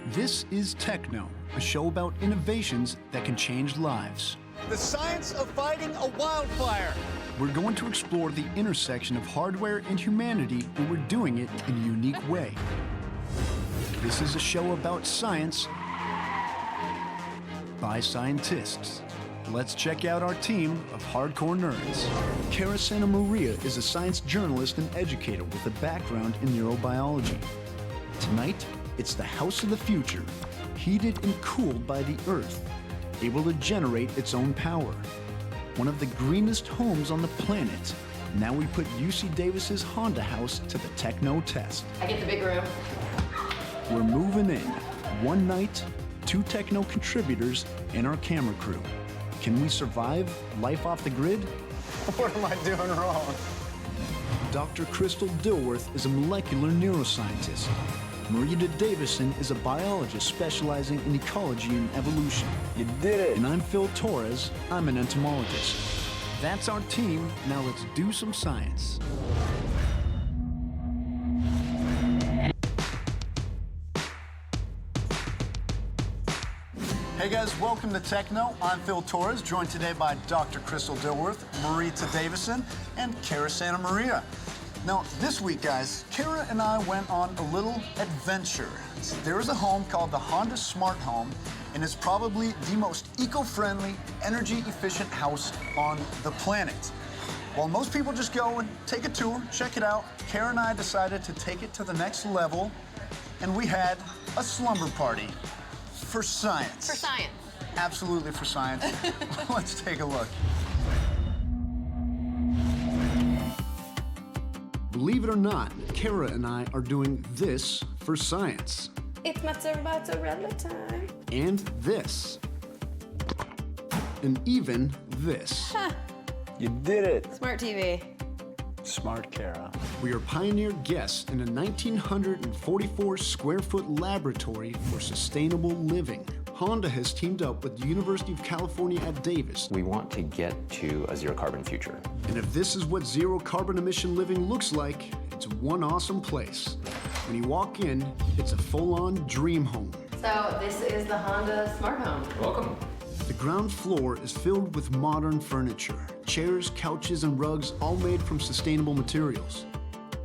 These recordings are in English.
This is TechKnow, a show about innovations that can change lives. The science of fighting a wildfire. We're going to explore the intersection of hardware and humanity, and we're doing it in a unique way. This is a show about science by scientists. Let's check out our team of hardcore nerds. Cara Santa Maria is a science journalist and educator with a background in neurobiology. Tonight, it's the house of the future, heated and cooled by the Earth, able to generate its own power. One of the greenest homes on the planet. Now we put UC Davis's Honda house to the TechKnow test. I get the big room. We're moving in. One night, 2 TechKnow contributors, and our camera crew. Can we survive life off the grid? What am I doing wrong? Dr. Crystal Dilworth is a molecular neuroscientist. Maria Davison is a biologist specializing in ecology and evolution. You did it. And I'm Phil Torres. I'm an entomologist. That's our team. Now let's do some science. Hey guys, welcome to TechKnow. I'm Phil Torres, joined today by Dr. Crystal Dilworth, Marita Davison, and Cara Santa Maria. Now, this week, guys, Cara and I went on a little adventure. There is a home called the Honda Smart Home, and it's probably the most eco-friendly, energy-efficient house on the planet. While most people just go and take a tour, check it out, Cara and I decided to take it to the next level, and we had a slumber party for science. For science. Absolutely for science. Let's take a look. Believe it or not, Cara and I are doing this for science. It's mozzarella time. And this. And even this. Huh. You did it. Smart TV. Smart Cara. We are pioneer guests in a 1,944 square foot laboratory for sustainable living. Honda has teamed up with the University of California at Davis. We want to get to a zero carbon future. And if this is what zero carbon emission living looks like, it's one awesome place. When you walk in, it's a full-on dream home. So this is the Honda Smart Home. Welcome. The ground floor is filled with modern furniture, chairs, couches, and rugs, all made from sustainable materials.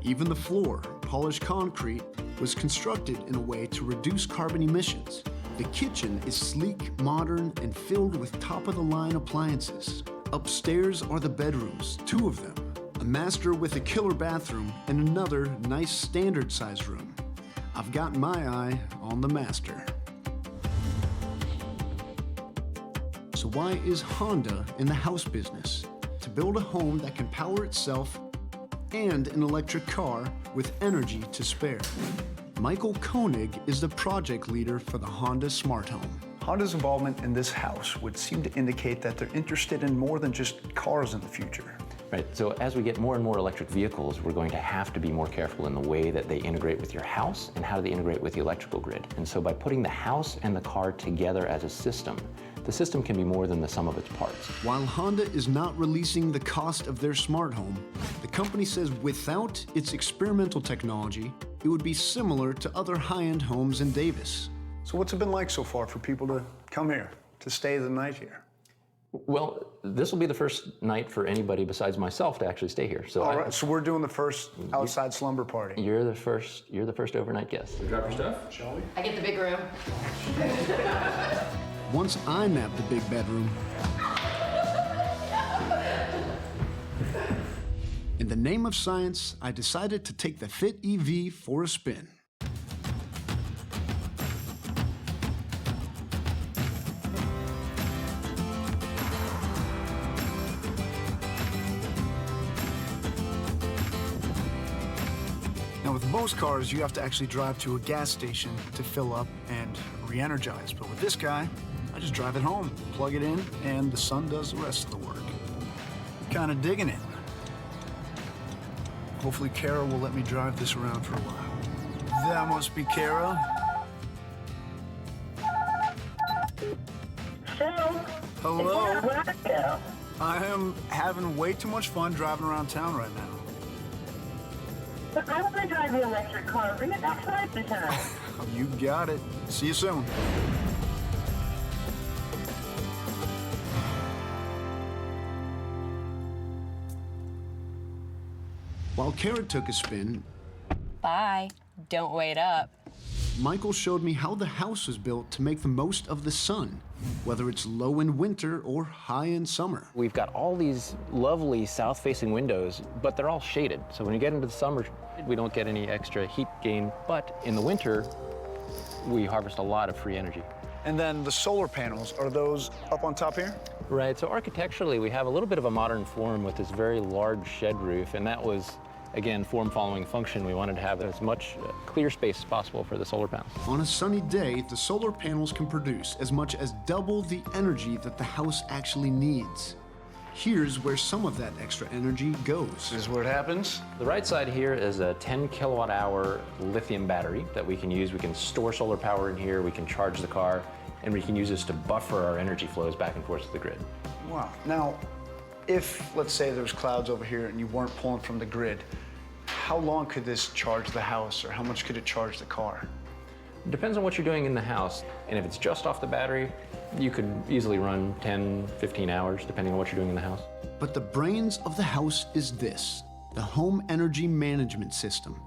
Even the floor, polished concrete, was constructed in a way to reduce carbon emissions. The kitchen is sleek, modern, and filled with top-of-the-line appliances. Upstairs are the bedrooms, 2 of them. A master with a killer bathroom and another nice standard-sized room. I've got my eye on the master. So why is Honda in the house business? To build a home that can power itself and an electric car with energy to spare. Michael Koenig is the project leader for the Honda Smart Home. Honda's involvement in this house would seem to indicate that they're interested in more than just cars in the future. Right, so as we get more and more electric vehicles, we're going to have to be more careful in the way that they integrate with your house and how they integrate with the electrical grid. And so by putting the house and the car together as a system, the system can be more than the sum of its parts. While Honda is not releasing the cost of their smart home, the company says without its experimental technology, it would be similar to other high-end homes in Davis. So what's it been like so far for people to come here, to stay the night here? Well, this will be the first night for anybody besides myself to actually stay here. So All right, so we're doing the first outside slumber party. you're the first overnight guest. Drop your stuff. Shall we? I get the big room. Once I map the big bedroom, in the name of science, I decided to take the Fit EV for a spin. Now, with most cars, you have to actually drive to a gas station to fill up and re-energize. But with this guy, I just drive it home, plug it in, and the sun does the rest of the work. Kind of digging it. Hopefully Cara will let me drive this around for a while. That must be Cara. Hello. I am having way too much fun driving around town right now. But I want to drive the electric car. Bring it back 5%. You got it. See you soon. While Kara took a spin, Bye. Don't wait up. Michael showed me how the house was built to make the most of the sun, whether it's low in winter or high in summer. We've got all these lovely south-facing windows, but they're all shaded. So when you get into the summer, we don't get any extra heat gain. But in the winter, we harvest a lot of free energy. And then the solar panels, are those up on top here? Right, so architecturally, we have a little bit of a modern form with this very large shed roof, and that was, again, form following function. We wanted to have as much clear space as possible for the solar panels. On a sunny day, the solar panels can produce as much as double the energy that the house actually needs. Here's where some of that extra energy goes. This is where it happens. The right side here is a 10 kilowatt hour lithium battery that we can use. We can store solar power in here, we can charge the car, and we can use this to buffer our energy flows back and forth to the grid. Wow. Now, if, let's say, there was clouds over here and you weren't pulling from the grid, how long could this charge the house, or how much could it charge the car? It depends on what you're doing in the house. And if it's just off the battery, you could easily run 10, 15 hours, depending on what you're doing in the house. But the brains of the house is this, the Home Energy Management System.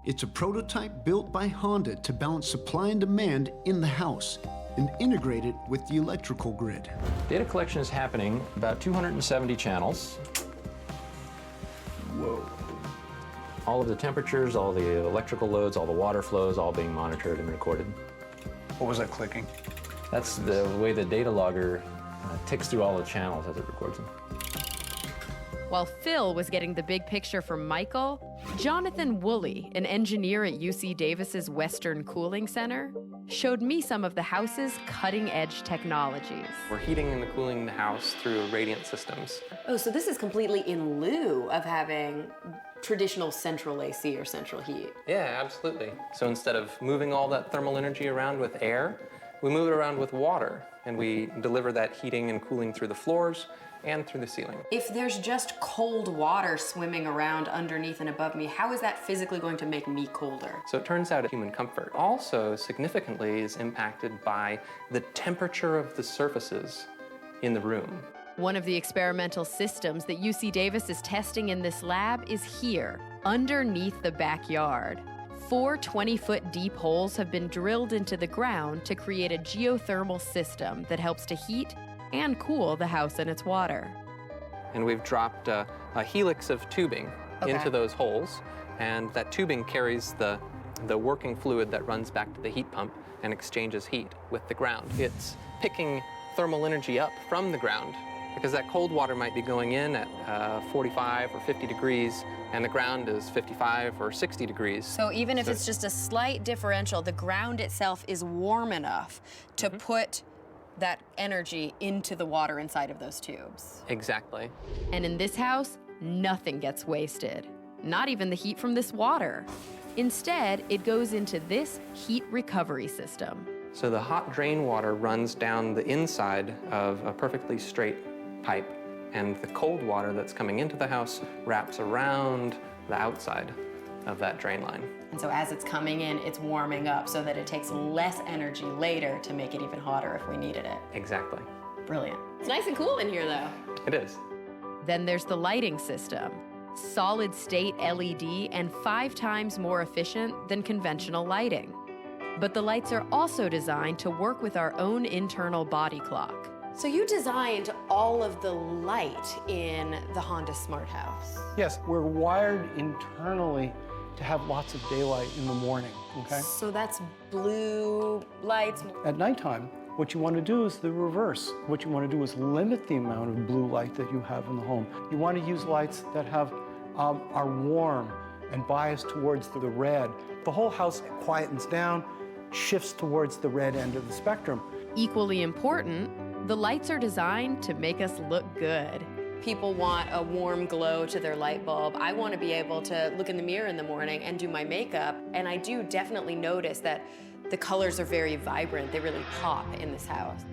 It's a prototype built by Honda to balance supply and demand in the house and integrate it with the electrical grid. Data collection is happening, about 270 channels. Whoa. All of the temperatures, all the electrical loads, all the water flows, all being monitored and recorded. What was that clicking? That's the way the data logger ticks through all the channels as it records them. While Phil was getting the big picture from Michael, Jonathan Woolley, an engineer at UC Davis's Western Cooling Center, showed me some of the house's cutting-edge technologies. We're heating and cooling the house through radiant systems. Oh, so this is completely in lieu of having traditional central AC or central heat. Yeah, absolutely. So instead of moving all that thermal energy around with air, we move it around with water, and we deliver that heating and cooling through the floors and through the ceiling. If there's just cold water swimming around underneath and above me, how is that physically going to make me colder? So it turns out human comfort also significantly is impacted by the temperature of the surfaces in the room. One of the experimental systems that UC Davis is testing in this lab is here, underneath the backyard. 4 20-foot deep holes have been drilled into the ground to create a geothermal system that helps to heat and cool the house and its water. And we've dropped a helix of tubing into those holes, and that tubing carries the working fluid that runs back to the heat pump and exchanges heat with the ground. It's picking thermal energy up from the ground, because that cold water might be going in at 45 or 50 degrees, and the ground is 55 or 60 degrees. So even if it's just a slight differential, the ground itself is warm enough to put that energy into the water inside of those tubes. Exactly. And in this house, nothing gets wasted, not even the heat from this water. Instead, it goes into this heat recovery system. So the hot drain water runs down the inside of a perfectly straight pipe, and the cold water that's coming into the house wraps around the outside of that drain line. And so as it's coming in, it's warming up so that it takes less energy later to make it even hotter if we needed it. Exactly. Brilliant. It's nice and cool in here, though. It is. Then there's the lighting system. Solid state LED and 5 times more efficient than conventional lighting. But the lights are also designed to work with our own internal body clock. So you designed all of the light in the Honda Smart House. Yes, we're wired internally to have lots of daylight in the morning, okay? So that's blue lights. At nighttime, what you want to do is the reverse. What you want to do is limit the amount of blue light that you have in the home. You want to use lights that are warm and biased towards the red. The whole house quietens down, shifts towards the red end of the spectrum. Equally important, the lights are designed to make us look good. People want a warm glow to their light bulb. I want to be able to look in the mirror in the morning and do my makeup, and I do definitely notice that the colors are very vibrant. They really pop in this house.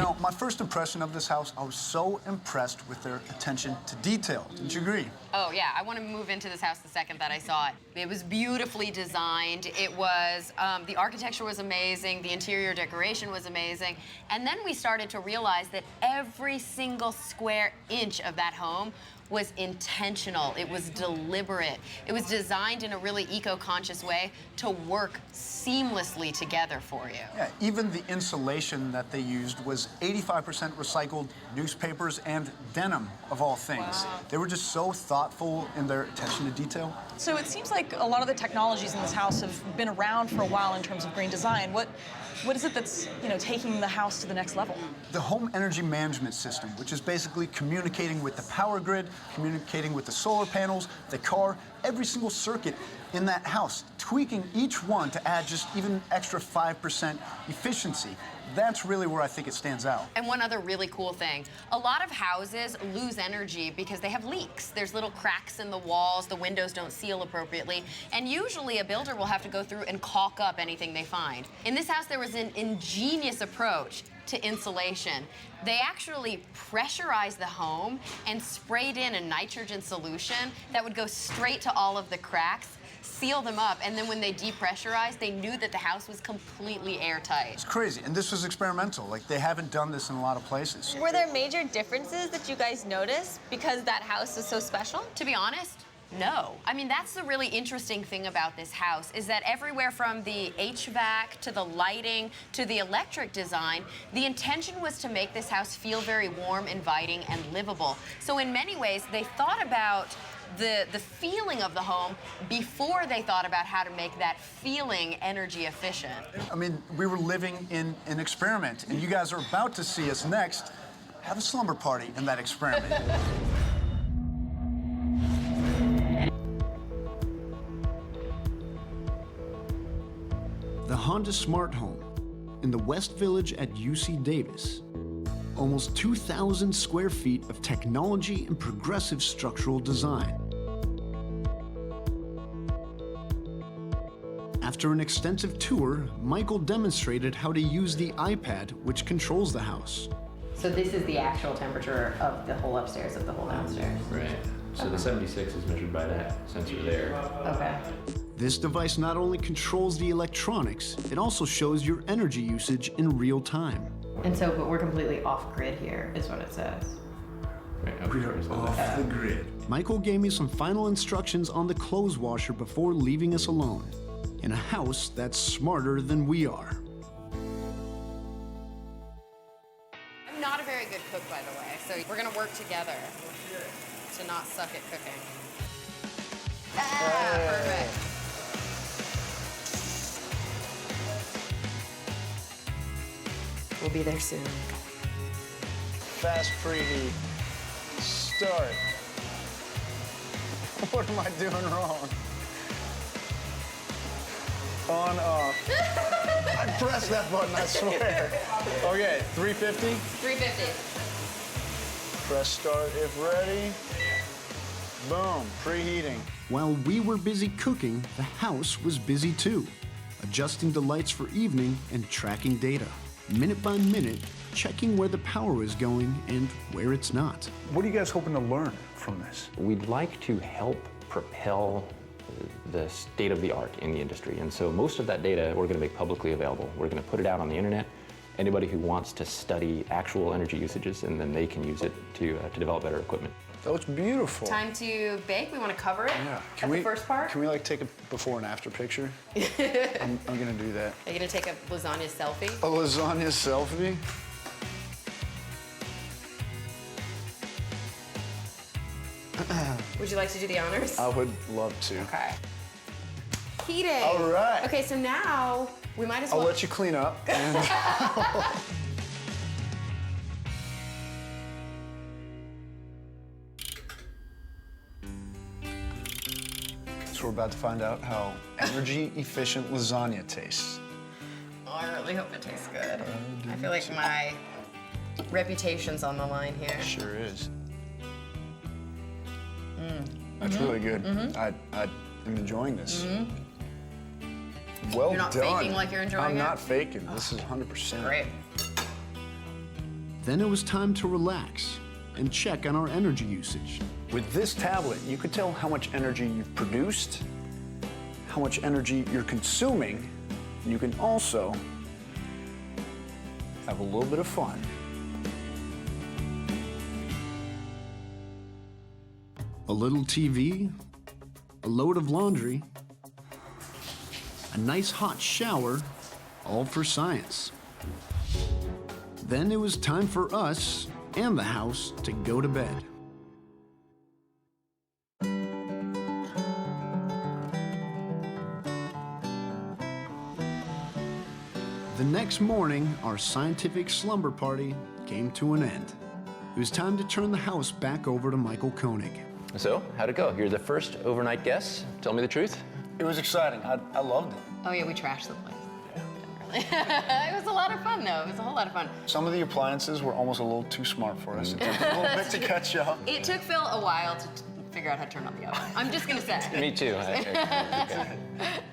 Now, my first impression of this house, I was so impressed with their attention to detail. Didn't you agree? Oh, yeah. I want to move into this house the second that I saw it. It was beautifully designed. It was, the architecture was amazing. The interior decoration was amazing. And then we started to realize that every single square inch of that home was intentional. It was deliberate. It was designed in a really eco-conscious way to work seamlessly together for you. Yeah, even the insulation that they used was 85% recycled newspapers and denim, of all things. Wow. They were just so thoughtful in their attention to detail. So it seems like a lot of the technologies in this house have been around for a while in terms of green design. What is it that's, taking the house to the next level? The home energy management system, which is basically communicating with the power grid, communicating with the solar panels, the car, every single circuit in that house, tweaking each one to add just even extra 5% efficiency. That's really where I think it stands out. And one other really cool thing, a lot of houses lose energy because they have leaks. There's little cracks in the walls, the windows don't seal appropriately, and usually a builder will have to go through and caulk up anything they find. In this house, there was an ingenious approach to insulation. They actually pressurized the home and sprayed in a nitrogen solution that would go straight to all of the cracks, seal them up, and then when they depressurized, they knew that the house was completely airtight. It's crazy, and this was experimental. Like, they haven't done this in a lot of places. Were there major differences that you guys noticed because that house is so special? To be honest, no. I mean, that's the really interesting thing about this house, is that everywhere from the HVAC to the lighting to the electric design, the intention was to make this house feel very warm, inviting, and livable. So in many ways, they thought about the feeling of the home before they thought about how to make that feeling energy efficient. I mean, we were living in an experiment, and you guys are about to see us next have a slumber party in that experiment. The Honda Smart Home in the West Village at UC Davis. Almost 2,000 square feet of technology and progressive structural design. After an extensive tour, Michael demonstrated how to use the iPad, which controls the house. So this is the actual temperature of the whole upstairs, of the whole downstairs. Right. So the 76 is measured by that sensor there. Okay. This device not only controls the electronics, it also shows your energy usage in real time. And so, but we're completely off-grid here, is what it says. Right, We are off the grid. Michael gave me some final instructions on the clothes washer before leaving us alone, in a house that's smarter than we are. I'm not a very good cook, by the way, so we're gonna work together to not suck at cooking. Perfect. We'll be there soon. Fast preheat. Start. What am I doing wrong? On, off. I pressed that button, I swear. Okay, 350. 350. Press start if ready. Boom, preheating. While we were busy cooking, the house was busy too, adjusting the lights for evening and tracking data, minute by minute, checking where the power is going and where it's not. What are you guys hoping to learn from this? We'd like to help propel the state of the art in the industry. And so most of that data we're going to make publicly available. We're going to put it out on the internet. Anybody who wants to study actual energy usages, and then they can use it to develop better equipment. That looks beautiful. Time to bake. We want to cover it. Yeah. At the first part. Can we like take a before and after picture? I'm gonna do that. Are you gonna take a lasagna selfie? A lasagna selfie? Would you like to do the honors? I would love to. Okay. Heating. All right. Okay, so now we might as well. I'll let you clean up. And so we're about to find out how energy efficient lasagna tastes. Oh, I really hope it tastes good. I feel like my reputation's on the line here. Sure is. That's really good. I am enjoying this. Well You're not done. faking like you're enjoying I'm it? not faking. This is 100%. Great. Then it was time to relax and check on our energy usage. With this tablet, you could tell how much energy you've produced, how much energy you're consuming, and you can also have a little bit of fun. A little TV, a load of laundry, a nice hot shower, all for science. Then it was time for us and the house to go to bed. The next morning, our scientific slumber party came to an end. It was time to turn the house back over to Michael Koenig. So, how'd it go? You're the first overnight guest. Tell me the truth. It was exciting. I loved it. Oh yeah, we trashed the place. It was a lot of fun, though. It was a whole lot of fun. Some of the appliances were almost a little too smart for us. It took a little bit to catch up. It took Phil a while to figure out how to turn on the oven. I'm just gonna say. Me too.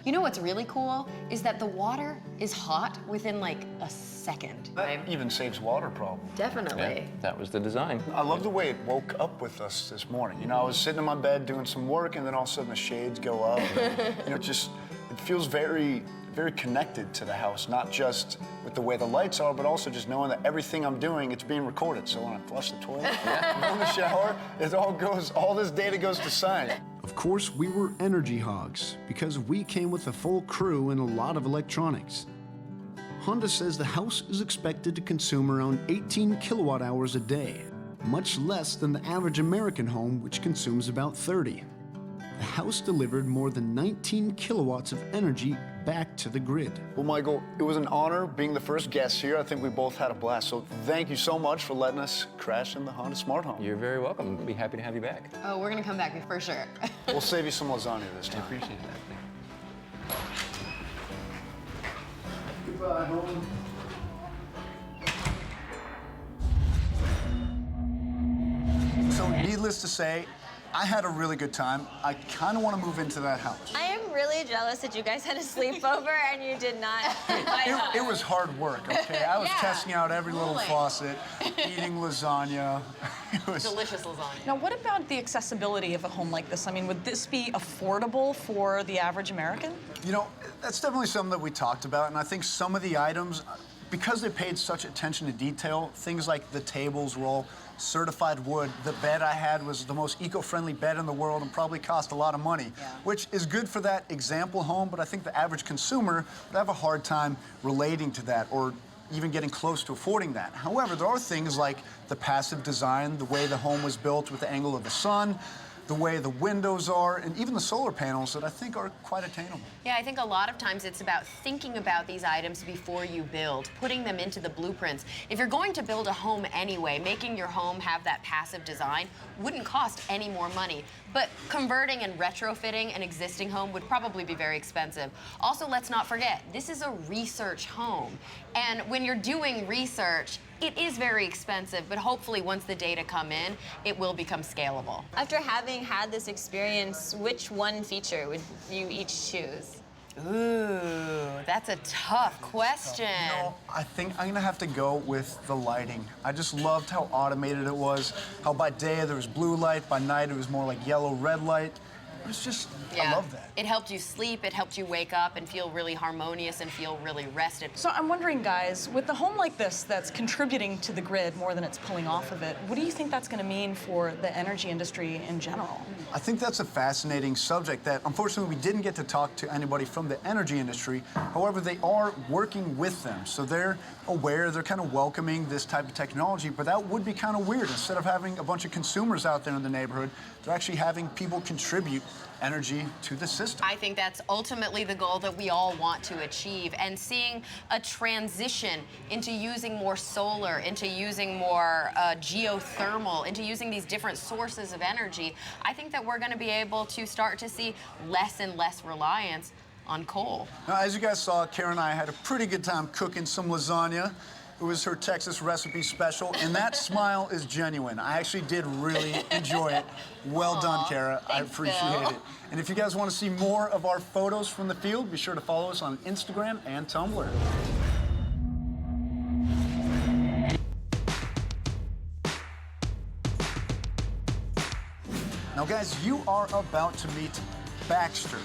You know what's really cool is that the water is hot within like a second. That even saves water problem. Definitely. Yeah, that was the design. I love the way it woke up with us this morning. You know, I was sitting in my bed doing some work, and then all of a sudden the shades go up. And, you know, it feels very, very connected to the house, not just with the way the lights are, but also just knowing that everything I'm doing, it's being recorded. So when I flush the toilet, go in the shower, all this data goes to science. Of course, we were energy hogs because we came with a full crew and a lot of electronics. Honda says the house is expected to consume around 18 kilowatt hours a day, much less than the average American home, which consumes about 30. The house delivered more than 19 kilowatts of energy back to the grid. Well, Michael, it was an honor being the first guest here. I think we both had a blast. So thank you so much for letting us crash in the Honda Smart Home. You're very welcome. We'll be happy to have you back. Oh, we're gonna come back for sure. We'll save you some lasagna this time. I appreciate that. Goodbye, home. So needless to say, I had a really good time. I kind of want to move into that house. I am really jealous that you guys had a sleepover and you did not invite us. It was hard work, okay? I was testing out every little faucet, eating lasagna. It was delicious lasagna. Now, what about the accessibility of a home like this? I mean, would this be affordable for the average American? You know, that's definitely something that we talked about, and I think some of the items, because they paid such attention to detail, things like the tables were all certified wood. The bed I had was the most eco-friendly bed in the world and probably cost a lot of money, which is good for that example home, but I think the average consumer would have a hard time relating to that or even getting close to affording that. However, there are things like the passive design, the way the home was built with the angle of the sun, the way the windows are, and even the solar panels that I think are quite attainable. Yeah, I think a lot of times it's about thinking about these items before you build, putting them into the blueprints. If you're going to build a home anyway, making your home have that passive design wouldn't cost any more money. But converting and retrofitting an existing home would probably be very expensive. Also, let's not forget, this is a research home. And when you're doing research, it is very expensive, but hopefully once the data come in, it will become scalable. After having had this experience, which one feature would you each choose? Ooh, that's a tough question. You know, I think I'm gonna have to go with the lighting. I just loved how automated it was, how by day there was blue light, by night it was more like yellow, red light. It was just, I love that. It helped you sleep, it helped you wake up and feel really harmonious and feel really rested. So I'm wondering, guys, with a home like this that's contributing to the grid more than it's pulling off of it, what do you think that's going to mean for the energy industry in general? I think that's a fascinating subject that, unfortunately, we didn't get to talk to anybody from the energy industry. However, they are working with them, so they're aware, they're kind of welcoming this type of technology, but that would be kind of weird. Instead of having a bunch of consumers out there in the neighborhood, they're actually having people contribute energy to the system. I think that's ultimately the goal that we all want to achieve, and seeing a transition into using more solar, into using more geothermal, into using these different sources of energy. I think that we're going to be able to start to see less and less reliance on coal. Now, as you guys saw, Kara and I had a pretty good time cooking some lasagna. It was her Texas recipe special, and that smile is genuine. I actually did really enjoy it. Well done, Kara. I appreciate it. And if you guys want to see more of our photos from the field, be sure to follow us on Instagram and Tumblr. guys, you are about to meet Baxter.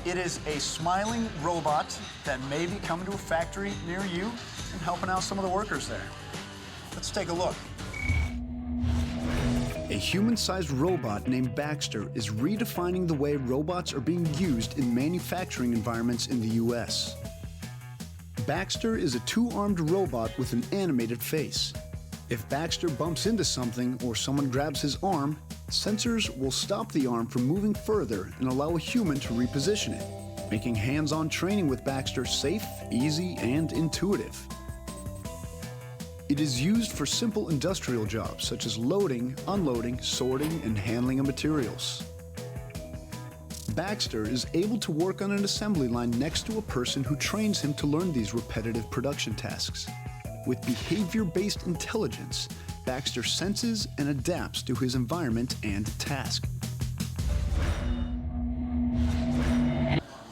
It is a smiling robot that may be coming to a factory near you and helping out some of the workers there. Let's take a look. A human-sized robot named Baxter is redefining the way robots are being used in manufacturing environments in the U.S. Baxter is a two-armed robot with an animated face. If Baxter bumps into something or someone grabs his arm, sensors will stop the arm from moving further and allow a human to reposition it, making hands-on training with Baxter safe, easy, and intuitive. It is used for simple industrial jobs such as loading, unloading, sorting, and handling of materials. Baxter is able to work on an assembly line next to a person who trains him to learn these repetitive production tasks. With behavior-based intelligence, Baxter senses and adapts to his environment and task.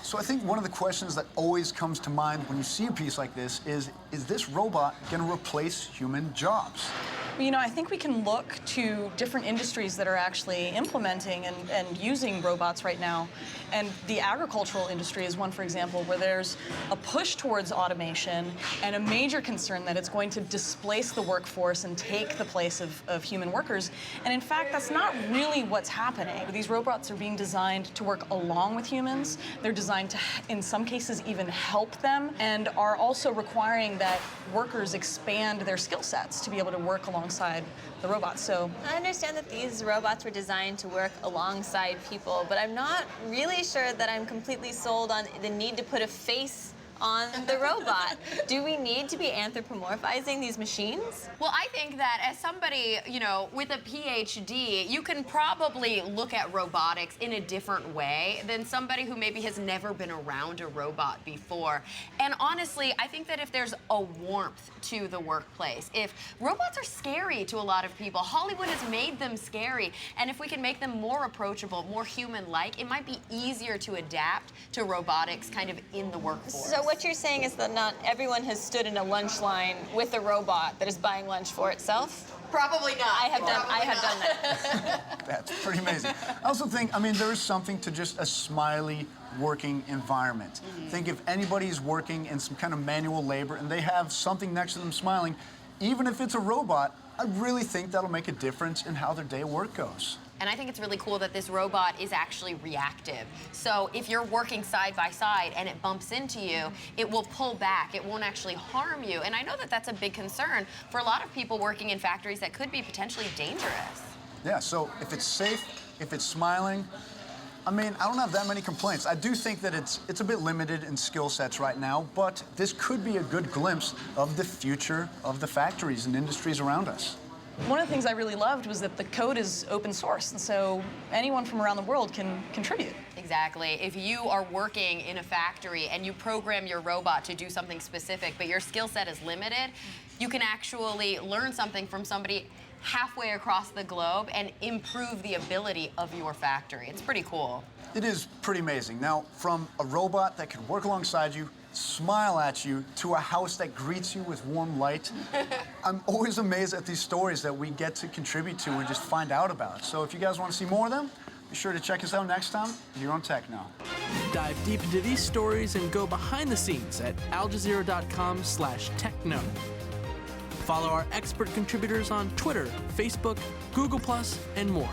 So I think one of the questions that always comes to mind when you see a piece like this is this robot going to replace human jobs? You know, I think we can look to different industries that are actually implementing and using robots right now. And the agricultural industry is one, for example, where there's a push towards automation and a major concern that it's going to displace the workforce and take the place of human workers. And in fact, that's not really what's happening. These robots are being designed to work along with humans. They're designed to, in some cases, even help them, and are also requiring that workers expand their skill sets to be able to work alongside the robots. So I understand that these robots were designed to work alongside people, but I'm not really sure that I'm completely sold on the need to put a face on the robot. Do we need to be anthropomorphizing these machines? Well, I think that as somebody, you know, with a PhD, you can probably look at robotics in a different way than somebody who maybe has never been around a robot before. And honestly, I think that if there's a warmth to the workplace, if robots are scary to a lot of people, Hollywood has made them scary, and if we can make them more approachable, more human-like, it might be easier to adapt to robotics kind of in the workforce. So what you're saying is that not everyone has stood in a lunch line with a robot that is buying lunch for itself? Probably not. I have done that. That's pretty amazing. I also think, I mean, there is something to just a smiley working environment. Think if anybody's working in some kind of manual labor and they have something next to them smiling, even if it's a robot, I really think that'll make a difference in how their day of work goes. And I think it's really cool that this robot is actually reactive. So if you're working side by side and it bumps into you, it will pull back. It won't actually harm you. And I know that that's a big concern for a lot of people working in factories that could be potentially dangerous. Yeah, so if it's safe, if it's smiling, I mean, I don't have that many complaints. I do think that it's a bit limited in skill sets right now, but this could be a good glimpse of the future of the factories and industries around us. one of the things I really loved was that the code is open source, and so anyone from around the world can contribute. Exactly. If you are working in a factory and you program your robot to do something specific, but your skill set is limited, you can actually learn something from somebody halfway across the globe and improve the ability of your factory. It's pretty cool. It is pretty amazing. Now, from a robot that can work alongside you, smile at you, to a house that greets you with warm light, I'm always amazed at these stories that we get to contribute to and just find out about. So if you guys want to see more of them, be sure to check us out next time here on TechKnow. Dive deep into these stories and go behind the scenes at aljazeera.com/techknow. Follow our expert contributors on Twitter, Facebook, Google+, and more.